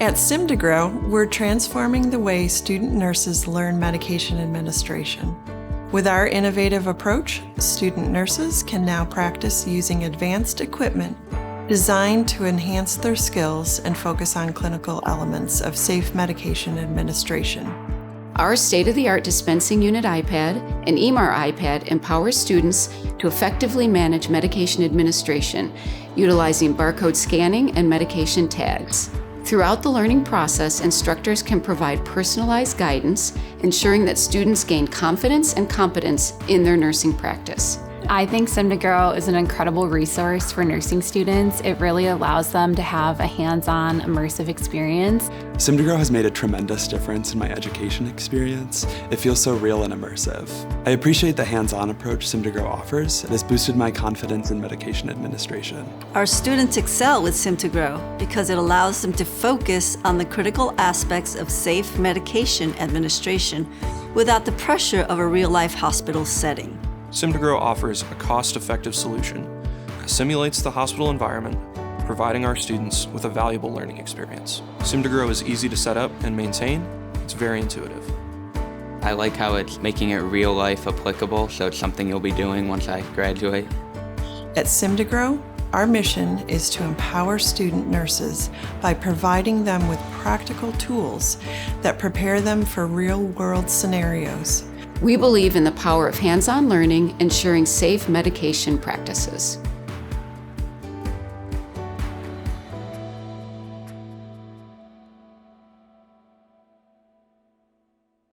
At Sim2Grow, we're transforming the way student nurses learn medication administration. With our innovative approach, student nurses can now practice using advanced equipment designed to enhance their skills and focus on clinical elements of safe medication administration. Our state-of-the-art dispensing unit iPad and eMAR iPad empowers students to effectively manage medication administration, utilizing barcode scanning and medication tags. Throughout the learning process, instructors can provide personalized guidance, ensuring that students gain confidence and competence in their nursing practice. I think Sim2Grow is an incredible resource for nursing students. It really allows them to have a hands-on, immersive experience. Sim2Grow has made a tremendous difference in my education experience. It feels so real and immersive. I appreciate the hands-on approach Sim2Grow offers. It has boosted my confidence in medication administration. Our students excel with Sim2Grow because it allows them to focus on the critical aspects of safe medication administration without the pressure of a real-life hospital setting. Sim2Grow offers a cost-effective solution that simulates the hospital environment, providing our students with a valuable learning experience. Sim2Grow is easy to set up and maintain. It's very intuitive. I like how it's making it real-life applicable, so it's something you'll be doing once I graduate. At Sim2Grow, our mission is to empower student nurses by providing them with practical tools that prepare them for real-world scenarios. We believe in the power of hands-on learning, ensuring safe medication practices.